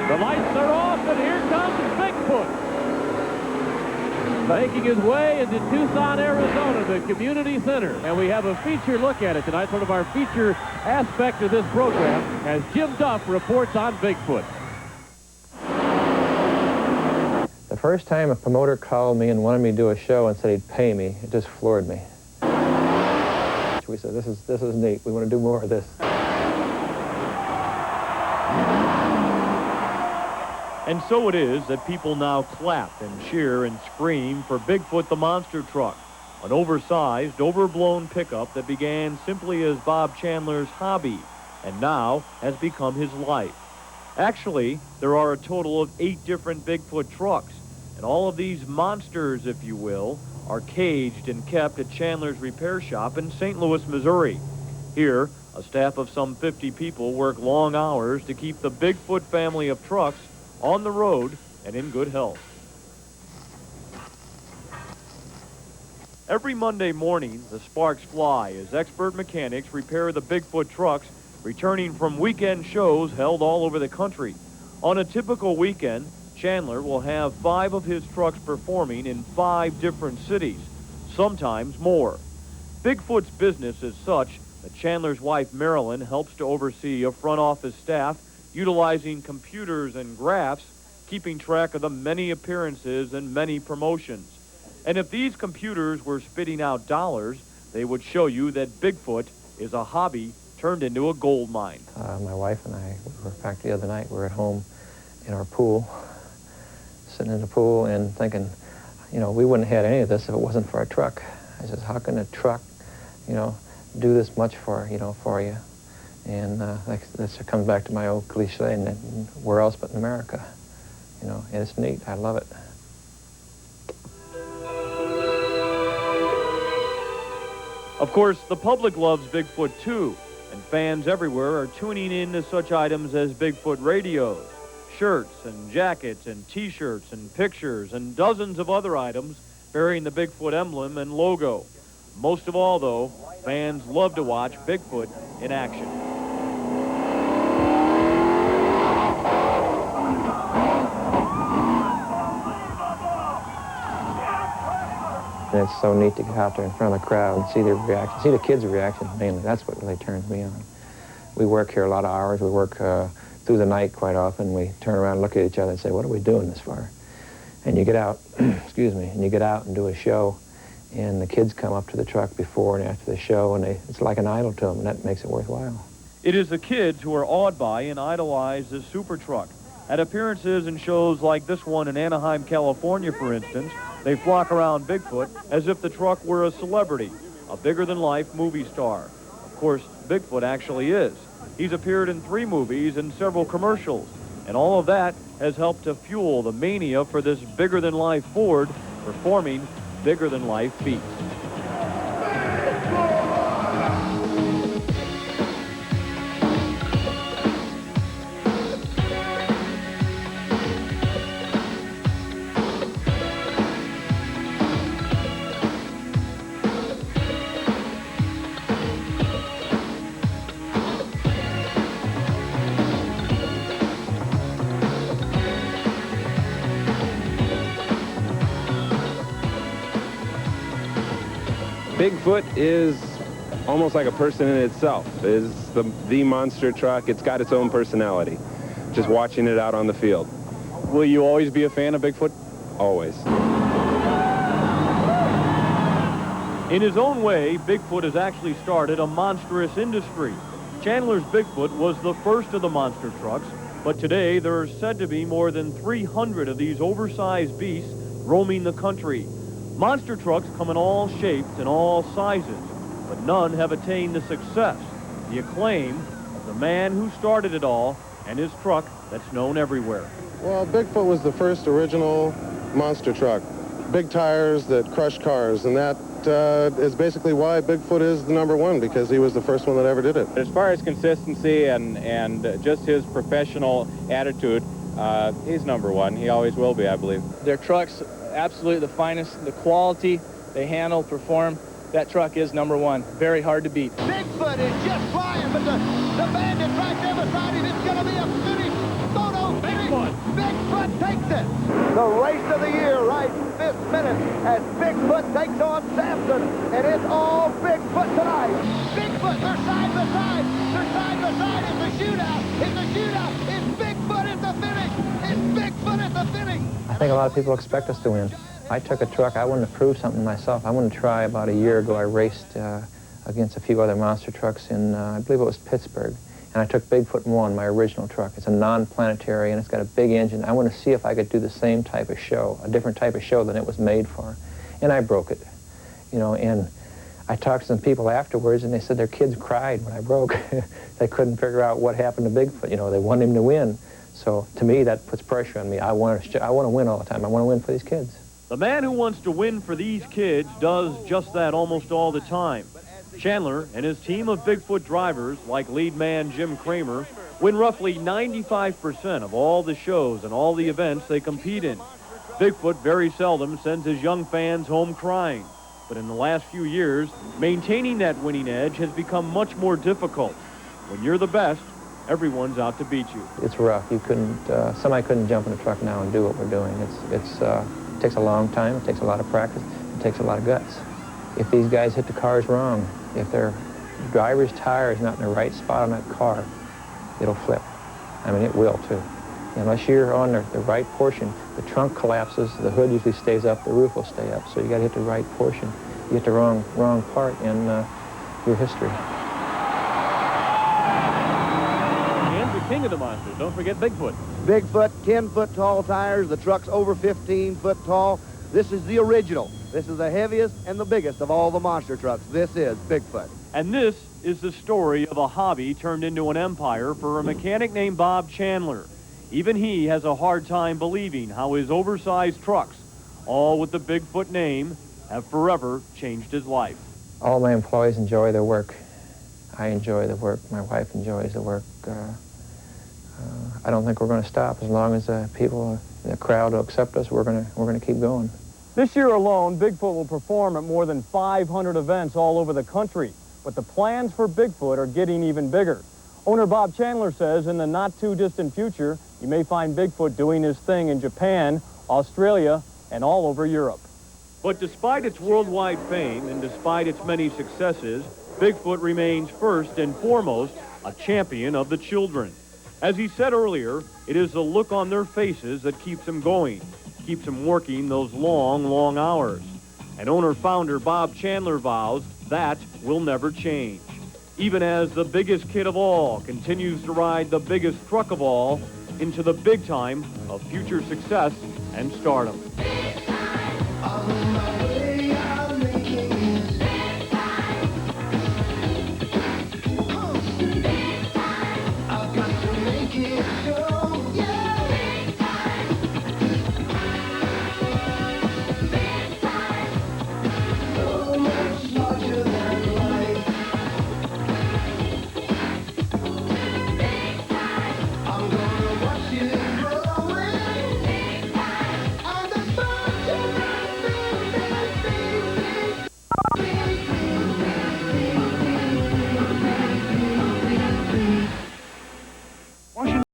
The lights are off, and here comes Bigfoot. Making his way into Tucson, Arizona, the community center. And we have a feature look at it tonight. One of our feature aspects of this program as Jim Duff reports on Bigfoot. The first time a promoter called me and wanted me to do a show and said he'd pay me, it just floored me. We said, this is neat. We want to do more of this. And so it is that people now clap and cheer and scream for Bigfoot the monster truck, an oversized, overblown pickup that began simply as Bob Chandler's hobby and now has become his life. Actually, there are a total of 8 different Bigfoot trucks, and all of these monsters, if you will, are caged and kept at Chandler's repair shop in St. Louis, Missouri. Here, a staff of some 50 people work long hours to keep the Bigfoot family of trucks on the road and in good health. Every Monday morning, the sparks fly as expert mechanics repair the Bigfoot trucks returning from weekend shows held all over the country. On a typical weekend, Chandler will have 5 of his trucks performing in 5 different cities, sometimes more. Bigfoot's business is such that Chandler's wife, Marilyn, helps to oversee a front office staff utilizing computers and graphs, keeping track of the many appearances and many promotions. And if these computers were spitting out dollars, they would show you that Bigfoot is a hobby turned into a gold mine. My wife and I were back the other night. We were at home in our pool, sitting in the pool and thinking, you know, we wouldn't have had any of this if it wasn't for our truck. I said, how can a truck, you know, do this much for you? And this comes back to my old cliche, and where else but in America? You know, and it's neat. I love it. Of course, the public loves Bigfoot too, and fans everywhere are tuning in to such items as Bigfoot radios, shirts and jackets and T-shirts and pictures and dozens of other items bearing the Bigfoot emblem and logo. Most of all, though, fans love to watch Bigfoot in action. And it's so neat to get out there in front of the crowd and see their reaction, see the kids' reaction mainly. That's what really turns me on. We work here a lot of hours. We work through the night quite often. We turn around and look at each other and say, what are we doing this for? And you get out, excuse me, and you get out and do a show, and the kids come up to the truck before and after the show, and it's like an idol to them, and that makes it worthwhile. It is the kids who are awed by and idolize this super truck. At appearances and shows like this one in Anaheim, California, for instance, they flock around Bigfoot as if the truck were a celebrity, a bigger-than-life movie star. Of course, Bigfoot actually is. He's appeared in 3 movies and several commercials, and all of that has helped to fuel the mania for this bigger-than-life Ford performing bigger-than-life feats. Bigfoot is almost like a person in itself. It's the monster truck. It's got its own personality. Just watching it out on the field. Will you always be a fan of Bigfoot? Always. In his own way, Bigfoot has actually started a monstrous industry. Chandler's Bigfoot was the first of the monster trucks, but today there are said to be more than 300 of these oversized beasts roaming the country. Monster trucks come in all shapes and all sizes, but none have attained the success, the acclaim of the man who started it all and his truck that's known everywhere. Well, Bigfoot was the first original monster truck. Big tires that crush cars, and that is basically why Bigfoot is the #1, because he was the first one that ever did it. As far as consistency and just his professional attitude, he's #1. He always will be, I believe. Their trucks, absolutely the finest, the quality they handle, perform. That truck is #1. Very hard to beat. Bigfoot is just flying, but the bandit right there beside him is going to be a finish photo finish. The race of the year right this minute as Bigfoot takes on Samson, and it's all Bigfoot tonight. Bigfoot, they're side by side. They're side by side. It's a shootout. It's a shootout. It's Bigfoot at the finish. It's Bigfoot at the finish. I think a lot of people expect us to win. I took a truck. I wanted to prove something myself. I wanted to try. About a year ago, I raced against a few other monster trucks in, I believe it was Pittsburgh. And I took Bigfoot 1, my original truck. It's a non-planetary, and it's got a big engine. I want to see if I could do the same type of show, a different type of show than it was made for. And I broke it, you know, and I talked to some people afterwards, and they said their kids cried when I broke. They couldn't figure out what happened to Bigfoot. You know, they wanted him to win. So to me, that puts pressure on me. I want to win all the time. I want to win for these kids. The man who wants to win for these kids does just that almost all the time. Chandler and his team of Bigfoot drivers, like lead man Jim Kramer, win roughly 95% of all the shows and all the events they compete in. Bigfoot very seldom sends his young fans home crying, but in the last few years, maintaining that winning edge has become much more difficult. When you're the best, everyone's out to beat you. It's rough. You couldn't, somebody couldn't jump in a truck now and do what we're doing. It takes a long time, it takes a lot of practice, it takes a lot of guts. If these guys hit the cars wrong, if their driver's tire is not in the right spot on that car, it'll flip. I mean, it will too. Unless you're on the right portion, the trunk collapses, the hood usually stays up, the roof will stay up. So you got to hit the right portion. You hit the wrong part, and your history. And the king of the monsters, don't forget Bigfoot. Bigfoot, 10-foot tall tires. The truck's over 15-foot tall. This is the original. This is the heaviest and the biggest of all the monster trucks. This is Bigfoot. And this is the story of a hobby turned into an empire for a mechanic named Bob Chandler. Even he has a hard time believing how his oversized trucks, all with the Bigfoot name, have forever changed his life. All my employees enjoy their work. I enjoy the work. My wife enjoys the work. I don't think we're going to stop. As long as people, the crowd will accept us, we're going to keep going. This year alone, Bigfoot will perform at more than 500 events all over the country. But the plans for Bigfoot are getting even bigger. Owner Bob Chandler says in the not-too-distant future, you may find Bigfoot doing his thing in Japan, Australia, and all over Europe. But despite its worldwide fame and despite its many successes, Bigfoot remains first and foremost a champion of the children. As he said earlier, it is the look on their faces that keeps them going, keeps them working those long, long hours. And owner-founder Bob Chandler vows that will never change, even as the biggest kid of all continues to ride the biggest truck of all into the big time of future success and stardom.